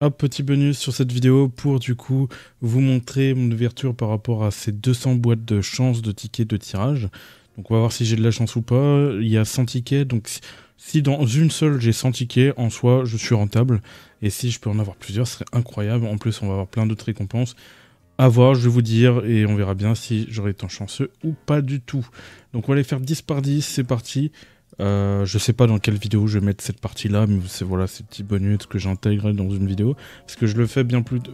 Un petit bonus sur cette vidéo pour du coup vous montrer mon ouverture par rapport à ces 200 boîtes de chance de tickets de tirage. Donc on va voir si j'ai de la chance ou pas. Il y a 100 tickets, donc si dans une seule j'ai 100 tickets, en soi je suis rentable. Et si je peux en avoir plusieurs, ce serait incroyable. En plus on va avoir plein d'autres récompenses. À voir, je vais vous dire, et on verra bien si j'aurai été chanceux ou pas du tout. Donc on va aller faire 10 par 10, c'est parti. Je sais pas dans quelle vidéo je vais mettre cette partie là, mais c'est voilà, ces petits bonus que j'intègre dans une vidéo parce que je le fais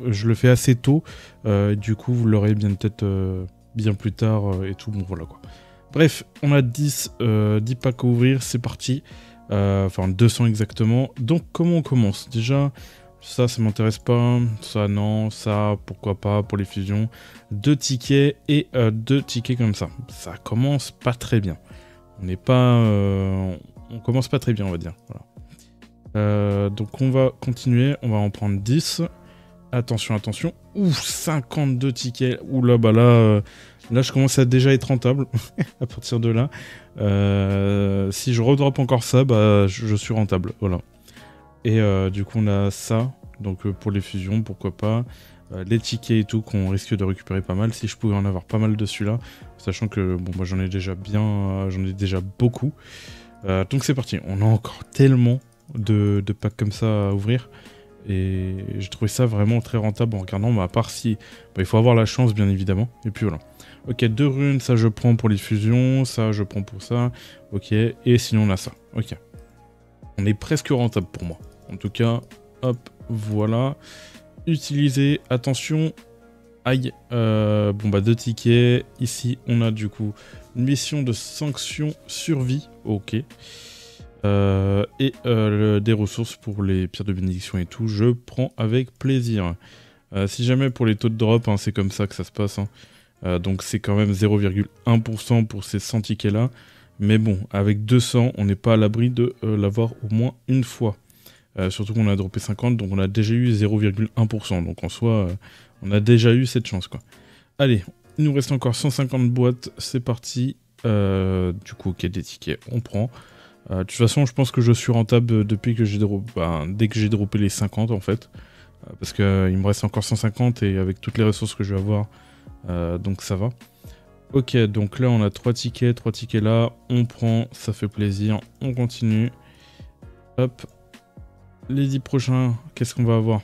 je le fais assez tôt, du coup vous l'aurez bien peut-être bien plus tard et tout, bon voilà quoi. Bref, on a 10 packs à ouvrir, c'est parti. Enfin 200 exactement. Donc comment on commence? Déjà ça m'intéresse pas, ça non, ça pourquoi pas pour les fusions. 2 tickets et 2 tickets comme ça. Ça commence pas très bien. On n'est pas... on commence pas très bien, on va dire. Voilà. Donc on va continuer, on va en prendre 10. Attention, attention. Ouf, 52 tickets. Oula, bah là, là je commence à déjà être rentable à partir de là. Si je redrop encore ça, bah je suis rentable. Voilà. Et du coup on a ça. Donc pour les fusions, pourquoi pas. Les tickets et tout qu'on risque de récupérer pas mal. Si je pouvais en avoir pas mal dessus là. Sachant que bon, moi j'en ai déjà j'en ai déjà beaucoup. Donc c'est parti. On a encore tellement de packs comme ça à ouvrir. Et j'ai trouvé ça vraiment très rentable en regardant. Mais à part si... Bah, il faut avoir la chance bien évidemment. Et puis voilà. Ok, 2 runes, ça je prends pour les fusions. Ça je prends pour ça. Ok, et sinon on a ça. Ok. On est presque rentable pour moi. En tout cas, hop, voilà. Utiliser, attention. Aïe, bon bah 2 tickets. Ici, on a du coup une mission de sanction survie. Ok. Des ressources pour les pierres de bénédiction et tout. Je prends avec plaisir. Si jamais pour les taux de drop, hein, c'est comme ça que ça se passe. Hein. Donc c'est quand même 0,1% pour ces 100 tickets là. Mais bon, avec 200, on n'est pas à l'abri de l'avoir au moins une fois. Surtout qu'on a droppé 50, donc on a déjà eu 0,1%. Donc en soi, on a déjà eu cette chance, quoi. Allez, il nous reste encore 150 boîtes, c'est parti. Du coup, ok, des tickets, on prend. De toute façon, je pense que je suis rentable depuis que j'ai droppé, dès que j'ai droppé les 50, en fait. Parce qu'il me reste encore 150 et avec toutes les ressources que je vais avoir, donc ça va. Ok, donc là, on a 3 tickets là. On prend, ça fait plaisir, on continue. Hop. Les 10 prochains, qu'est-ce qu'on va avoir?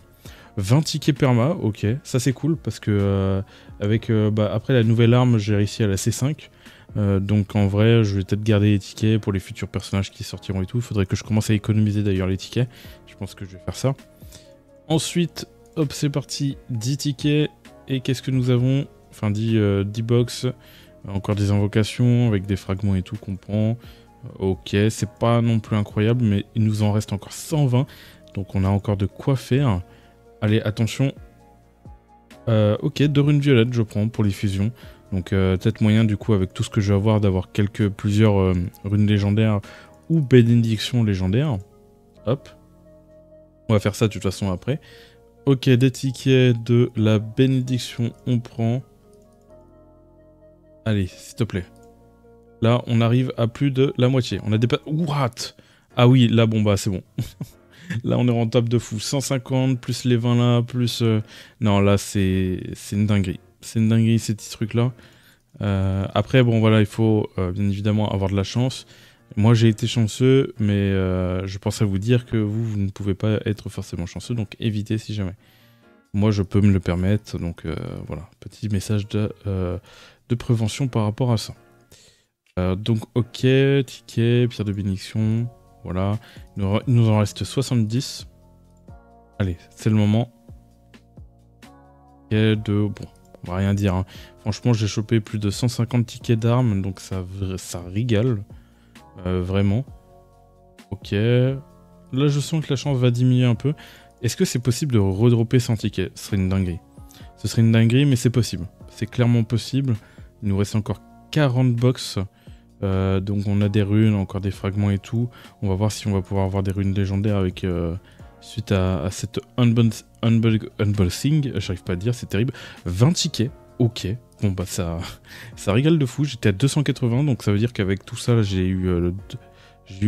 20 tickets perma, ok, ça c'est cool parce que après la nouvelle arme, j'ai réussi à la C5. Donc en vrai, je vais peut-être garder les tickets pour les futurs personnages qui sortiront et tout. Il faudrait que je commence à économiser d'ailleurs les tickets. Je pense que je vais faire ça. Ensuite, hop, c'est parti, 10 tickets. Et qu'est-ce que nous avons? Enfin, 10 box. Encore des invocations avec des fragments et tout qu'on prend. Ok, c'est pas non plus incroyable, mais il nous en reste encore 120. Donc on a encore de quoi faire. Allez, attention. Ok, 2 runes violettes, je prends pour les fusions. Donc peut-être moyen du coup avec tout ce que je vais avoir d'avoir plusieurs runes légendaires ou bénédictions légendaires. Hop. On va faire ça de toute façon après. Ok, des tickets de la bénédiction, on prend. Allez, s'il te plaît. Là, on arrive à plus de la moitié. On a dépassé... What? Ah oui, là, bon, bah, c'est bon. Là, on est rentable de fou. 150, plus les 20 là, plus... Non, là, c'est une dinguerie. C'est une dinguerie, ces petits trucs-là. Après, bon, voilà, il faut bien évidemment avoir de la chance. Moi, j'ai été chanceux, mais je pense à vous dire que vous ne pouvez pas être forcément chanceux, donc évitez si jamais. Moi, je peux me le permettre, donc voilà. Petit message de prévention par rapport à ça. Donc ok, ticket, pierre de bénédiction, voilà. Il nous en reste 70. Allez, c'est le moment. Bon, on va rien dire. Hein. Franchement, j'ai chopé plus de 150 tickets d'armes, donc ça régale. Vraiment. Ok. Là, je sens que la chance va diminuer un peu. Est-ce que c'est possible de redropper 100 tickets? Ce serait une dinguerie. Ce serait une dinguerie, mais c'est possible. C'est clairement possible. Il nous reste encore 40 box. Donc on a des runes, encore des fragments et tout. On va voir si on va pouvoir avoir des runes légendaires avec suite à cette unboxing. J'arrive pas à dire, c'est terrible. 20 tickets, ok. Bon bah ça régale de fou. J'étais à 280, donc ça veut dire qu'avec tout ça, j'ai eu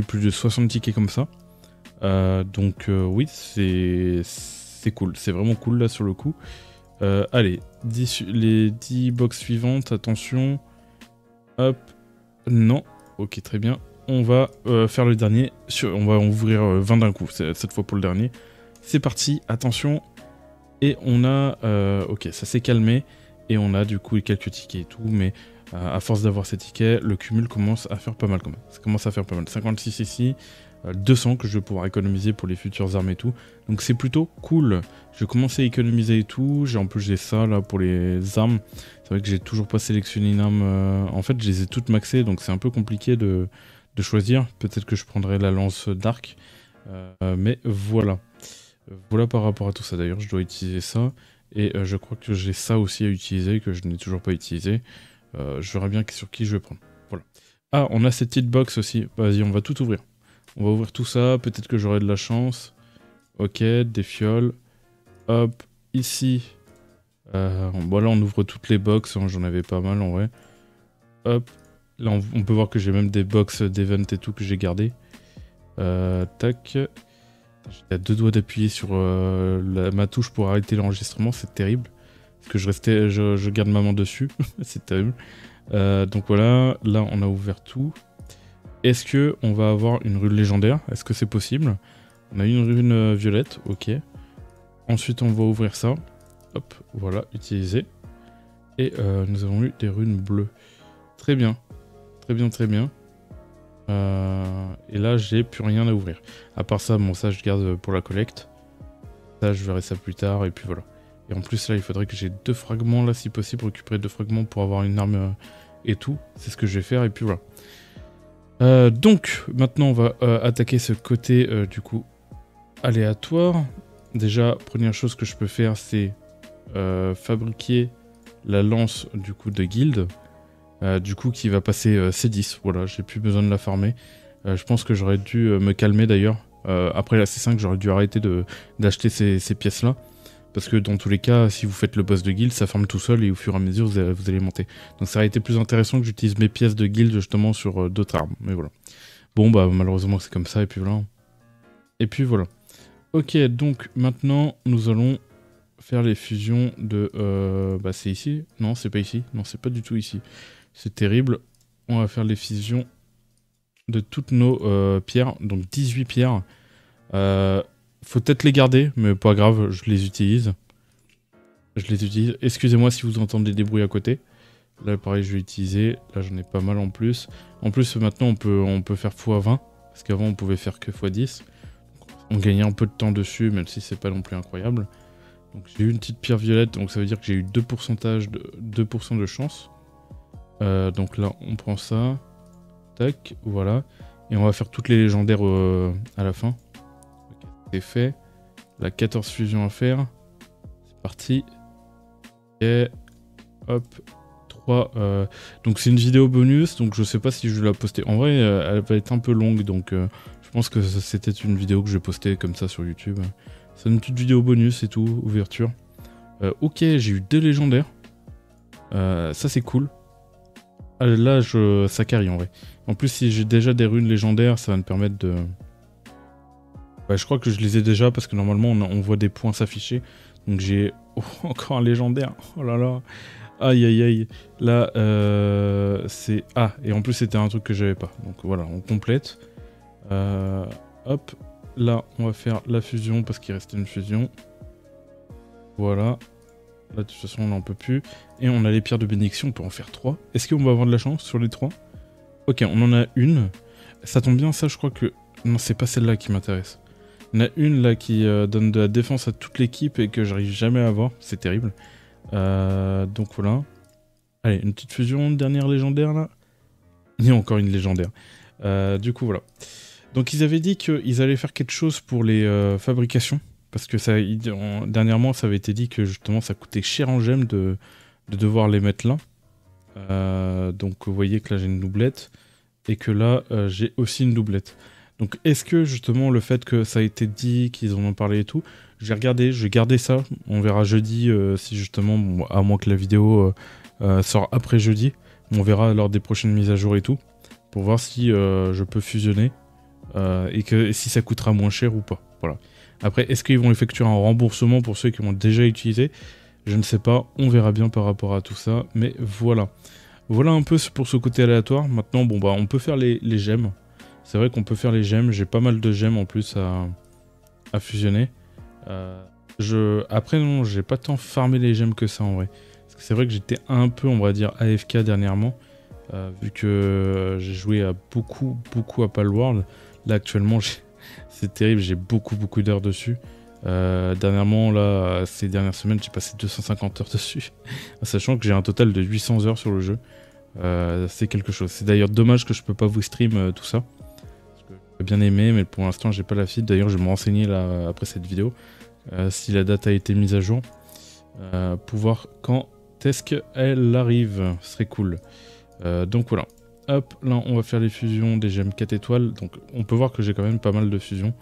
plus de 60 tickets comme ça. Donc oui, c'est cool, c'est vraiment cool là sur le coup. Allez, les 10 box suivantes, attention. Hop, non, ok très bien. On va faire le dernier, on va ouvrir 20 d'un coup, cette fois pour le dernier. C'est parti, attention. Et on a, ok ça s'est calmé. Et on a du coup quelques tickets et tout, mais à force d'avoir ces tickets, le cumul commence à faire pas mal quand même. Ça commence à faire pas mal, 56 ici. 200 que je vais pouvoir économiser pour les futures armes et tout. Donc c'est plutôt cool. Je vais commencer à économiser et tout. En plus j'ai ça là pour les armes. C'est vrai que j'ai toujours pas sélectionné une arme. En fait je les ai toutes maxées donc c'est un peu compliqué de choisir. Peut-être que je prendrai la lance d'arc. Mais voilà. Voilà par rapport à tout ça. D'ailleurs je dois utiliser ça. Et je crois que j'ai ça aussi à utiliser que je n'ai toujours pas utilisé. Je verrai bien sur qui je vais prendre. Voilà. Ah on a cette petite box aussi. Vas-y on va tout ouvrir. On va ouvrir tout ça, peut-être que j'aurai de la chance. Ok, des fioles. Hop, ici. Voilà, on ouvre toutes les box, hein, j'en avais pas mal en vrai. Hop, là on peut voir que j'ai même des box d'event et tout que j'ai gardé. Tac. J'étais à 2 doigts d'appuyer sur ma touche pour arrêter l'enregistrement, c'est terrible. Parce que je garde ma main dessus, c'est terrible. Donc voilà, là on a ouvert tout. Est-ce que on va avoir une rune légendaire? Est-ce que c'est possible? On a une rune violette, ok. Ensuite, on va ouvrir ça. Hop, voilà, utiliser. Et nous avons eu des runes bleues. Très bien. Très bien, très bien. Et là, j'ai plus rien à ouvrir. À part ça, bon, ça, je garde pour la collecte. Ça, je verrai ça plus tard, et puis voilà. Et en plus, là, il faudrait que j'ai 2 fragments, là, si possible, récupérer 2 fragments pour avoir une arme et tout. C'est ce que je vais faire, et puis voilà. Donc, maintenant, on va attaquer ce côté, du coup, aléatoire. Déjà, première chose que je peux faire, c'est fabriquer la lance, du coup, de guilde. Du coup, qui va passer C10. Voilà, j'ai plus besoin de la farmer. Je pense que j'aurais dû me calmer, d'ailleurs. Après la C5, j'aurais dû arrêter d'acheter ces pièces-là. Parce que dans tous les cas, si vous faites le boss de guild, ça farme tout seul et au fur et à mesure, vous allez monter. Donc ça aurait été plus intéressant que j'utilise mes pièces de guild justement sur d'autres armes. Mais voilà. Bon, bah malheureusement c'est comme ça et puis voilà. Et puis voilà. Ok, donc maintenant, nous allons faire les fusions de... bah c'est ici? Non, c'est pas ici. Non, c'est pas du tout ici. C'est terrible. On va faire les fusions de toutes nos pierres. Donc 18 pierres. Faut peut-être les garder, mais pas grave, je les utilise. Je les utilise. Excusez-moi si vous entendez des bruits à côté. Là, pareil, je vais utiliser. Là, j'en ai pas mal en plus. En plus, maintenant, on peut faire x20. Parce qu'avant, on pouvait faire que x10. On gagnait un peu de temps dessus, même si c'est pas non plus incroyable. Donc, j'ai eu une petite pierre violette. Donc, ça veut dire que j'ai eu 2% de chance. Donc là, on prend ça. Tac, voilà. Et on va faire toutes les légendaires à la fin. C'est fait. La 14 fusions à faire. C'est parti. Et hop. 3. Donc c'est une vidéo bonus. Donc je sais pas si je vais la poster. En vrai, elle va être un peu longue. Donc je pense que c'était une vidéo que je vais poster comme ça sur YouTube. C'est une petite vidéo bonus et tout. Ouverture. Ok, j'ai eu 2 légendaires. Ça c'est cool. Là, ça carry en vrai. En plus, si j'ai déjà des runes légendaires, ça va me permettre de... Ouais, je crois que je les ai déjà parce que normalement on voit des points s'afficher. Donc j'ai encore un légendaire. Oh là là. Aïe aïe aïe. Là c'est... Ah, et en plus c'était un truc que j'avais pas. Donc voilà, on complète. Hop. Là on va faire la fusion parce qu'il restait une fusion. Voilà. Là de toute façon on n'en peut plus. Et on a les pierres de bénédiction, on peut en faire 3. Est-ce qu'on va avoir de la chance sur les 3? Ok, on en a une. Ça tombe bien, ça je crois que... Non, c'est pas celle-là qui m'intéresse. Il y en a une là qui donne de la défense à toute l'équipe et que j'arrive jamais à avoir. C'est terrible. Donc voilà. Allez, une petite fusion, dernière légendaire là. Il y a encore une légendaire. Du coup voilà. Donc ils avaient dit qu'ils allaient faire quelque chose pour les fabrications. Parce que ça, dernièrement ça avait été dit que justement ça coûtait cher en gemmes de devoir les mettre là. Donc vous voyez que là j'ai une doublette. Et que là j'ai aussi une doublette. Donc est-ce que justement le fait que ça a été dit, qu'ils en ont parlé et tout, j'ai regardé, je vais garder ça, on verra jeudi si justement, bon, à moins que la vidéo sort après jeudi, on verra lors des prochaines mises à jour et tout, pour voir si je peux fusionner et si ça coûtera moins cher ou pas, voilà. Après, est-ce qu'ils vont effectuer un remboursement pour ceux qui l'ont déjà utilisé? Je ne sais pas, on verra bien par rapport à tout ça, mais voilà. Voilà un peu pour ce côté aléatoire. Maintenant, bon bah on peut faire les gemmes. C'est vrai qu'on peut faire les gemmes, j'ai pas mal de gemmes en plus à fusionner. Après non, j'ai pas tant farmé les gemmes que ça en vrai. Parce que c'est vrai que j'étais un peu, on va dire, AFK dernièrement. Vu que j'ai joué à beaucoup à Palworld. Là actuellement, c'est terrible, j'ai beaucoup d'heures dessus. Dernièrement, là, ces dernières semaines, j'ai passé 250 heures dessus. Sachant que j'ai un total de 800 heures sur le jeu. C'est quelque chose. C'est d'ailleurs dommage que je peux pas vous stream tout ça. Parce que j'aurais bien aimé, mais pour l'instant, j'ai pas la feed. D'ailleurs, je vais me renseigner là, après cette vidéo. Si la date a été mise à jour. Pour voir quand est-ce qu'elle arrive. Ce serait cool. Donc voilà. Hop, là, on va faire les fusions des gemmes 4 étoiles. Donc, on peut voir que j'ai quand même pas mal de fusions.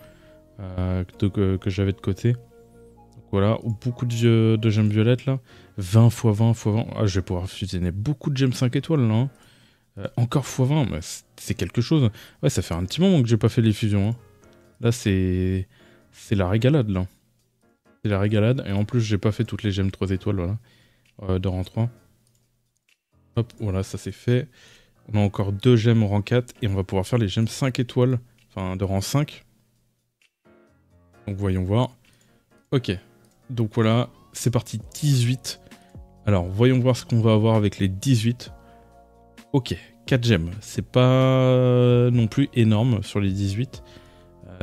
Que j'avais de côté. Donc voilà, beaucoup de gemmes violettes là. 20 x 20 x 20. Ah, je vais pouvoir fusionner beaucoup de gemmes 5 étoiles là. Hein. Encore x 20, mais c'est quelque chose. Ouais, ça fait un petit moment que j'ai pas fait les fusions. Hein. Là, c'est la régalade là. C'est la régalade. Et en plus, j'ai pas fait toutes les gemmes 3 étoiles, voilà. De rang 3. Hop, voilà, ça c'est fait. On a encore 2 gemmes rang 4 et on va pouvoir faire les gemmes 5 étoiles. Enfin, de rang 5. Donc voyons voir. Ok, donc voilà, c'est parti, 18. Alors, voyons voir ce qu'on va avoir avec les 18. Ok, 4 gemmes, c'est pas non plus énorme sur les 18.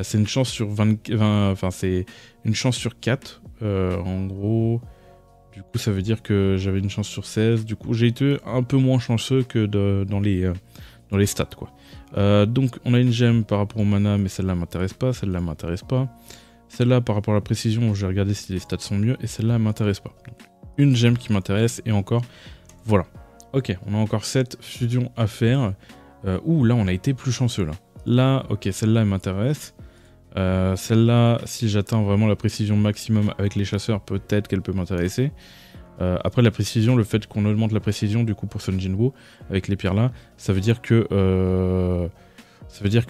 C'est une chance sur 20, enfin c'est une chance sur 4. En gros, du coup ça veut dire que j'avais une chance sur 16. Du coup j'ai été un peu moins chanceux que dans les stats quoi. Donc on a une gemme par rapport au mana, mais celle-là m'intéresse pas, celle-là m'intéresse pas. Celle-là, par rapport à la précision, je vais regarder si les stats sont mieux, et celle-là, elle m'intéresse pas. Donc, une gemme qui m'intéresse, et encore, voilà. Ok, on a encore 7 fusions à faire. Ouh, là, on a été plus chanceux, là. Là, ok, celle-là, elle m'intéresse. Celle-là, si j'atteins vraiment la précision maximum avec les chasseurs, peut-être qu'elle peut m'intéresser. Après, la précision, le fait qu'on augmente la précision, du coup, pour Sun Jinwoo, avec les pierres-là, ça veut dire que...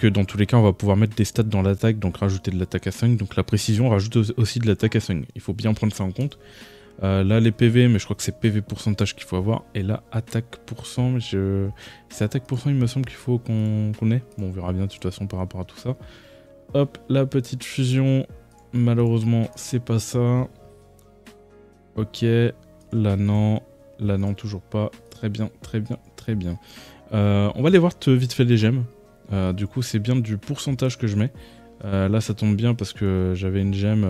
dans tous les cas, on va pouvoir mettre des stats dans l'attaque, donc rajouter de l'attaque à 5. Donc la précision rajoute aussi de l'attaque à 5. Il faut bien prendre ça en compte. Là, les PV, mais je crois que c'est PV pourcentage qu'il faut avoir. Et là, attaque pourcent, c'est attaque pourcent, il me semble qu'il faut qu'on ait. Bon, on verra bien de toute façon par rapport à tout ça. Hop, la petite fusion. Malheureusement, c'est pas ça. Ok, là non. Là non, toujours pas. Très bien. On va aller voir vite fait les gemmes. Du coup, c'est bien du pourcentage que je mets. Là, ça tombe bien parce que j'avais une gemme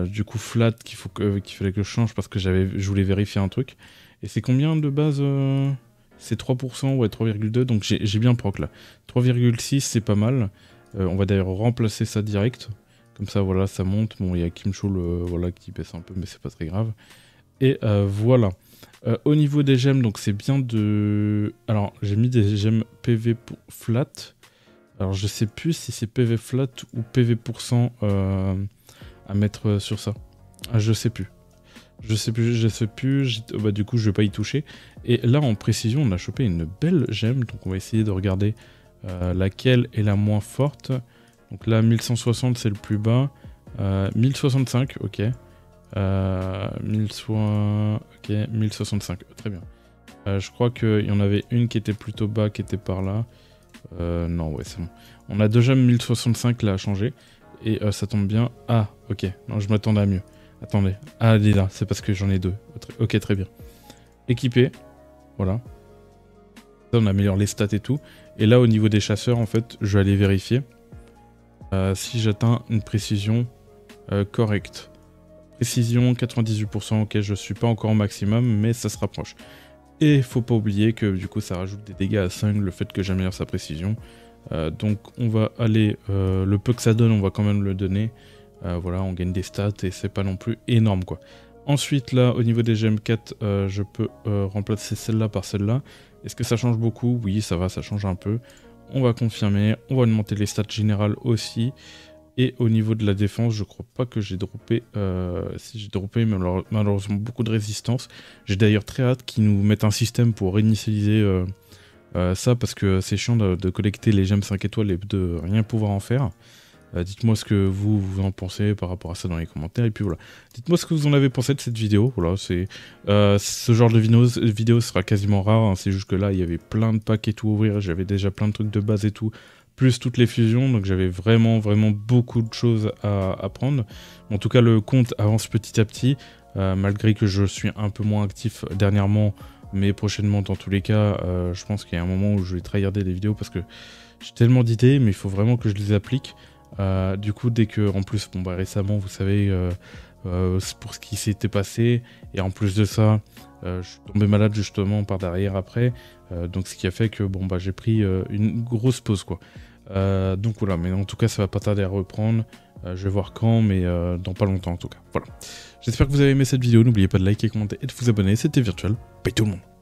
du coup flat qu'il fallait que je change parce que je voulais vérifier un truc. Et c'est combien de base C'est 3%, ouais, 3,2. Donc j'ai bien proc là. 3,6, c'est pas mal. On va d'ailleurs remplacer ça direct. Comme ça, voilà, ça monte. Bon, il y a Kimchul voilà, qui baisse un peu, mais c'est pas très grave. Et voilà. Au niveau des gemmes, donc c'est bien de... Alors, j'ai mis des gemmes PV pour flat. Alors, je sais plus si c'est PV flat ou PV pourcent à mettre sur ça. Ah, je sais plus. Bah, du coup, je vais pas y toucher. Et là, en précision, on a chopé une belle gemme. Donc, on va essayer de regarder laquelle est la moins forte. Donc là, 1160, c'est le plus bas. 1065, ok. 1065, très bien. Je crois qu'il y en avait une qui était plutôt bas, qui était par là. Non, ouais, c'est bon. On a déjà 1065 là à changer. Et ça tombe bien. Ah, ok. Non, je m'attendais à mieux. Attendez. Ah, elle est là. C'est parce que j'en ai deux. Ok, très bien. Équipé. Voilà. Ça, on améliore les stats et tout. Et là, au niveau des chasseurs, en fait, je vais aller vérifier. Si j'atteins une précision correcte. Précision 98%, ok, je suis pas encore au maximum, mais ça se rapproche. Et faut pas oublier que du coup ça rajoute des dégâts à 5, le fait que j'améliore sa précision. Donc on va aller, le peu que ça donne, on va quand même le donner. Voilà, on gagne des stats et c'est pas non plus énorme quoi. Ensuite là, au niveau des gemmes 4, je peux remplacer celle-là par celle-là. Est-ce que ça change beaucoup? Oui, ça va, ça change un peu. On va confirmer, on va augmenter les stats générales aussi. Et au niveau de la défense, je crois pas que j'ai droppé, si j'ai droppé, mais malheureusement beaucoup de résistance. J'ai d'ailleurs très hâte qu'ils nous mettent un système pour réinitialiser ça, parce que c'est chiant de collecter les gemmes 5 étoiles et de rien pouvoir en faire. Dites-moi ce que vous en pensez par rapport à ça dans les commentaires. Et puis voilà, dites-moi ce que vous en avez pensé de cette vidéo. Voilà, ce genre de vidéo sera quasiment rare. Hein. C'est juste que là, il y avait plein de packs et tout à ouvrir. J'avais déjà plein de trucs de base et tout, plus toutes les fusions. Donc j'avais vraiment beaucoup de choses à prendre. En tout cas, le compte avance petit à petit. Malgré que je suis un peu moins actif dernièrement, mais prochainement dans tous les cas, je pense qu'il y a un moment où je vais tryharder des vidéos parce que j'ai tellement d'idées, mais il faut vraiment que je les applique. Du coup, dès que, en plus, bon, récemment, vous savez, pour ce qui s'était passé, et en plus de ça, je suis tombé malade justement par derrière après, donc ce qui a fait que bon, j'ai pris une grosse pause, quoi. Donc voilà, mais en tout cas, ça va pas tarder à reprendre. Je vais voir quand, mais dans pas longtemps en tout cas. Voilà. J'espère que vous avez aimé cette vidéo. N'oubliez pas de liker, commenter et de vous abonner. C'était Virtual. Bye tout le monde.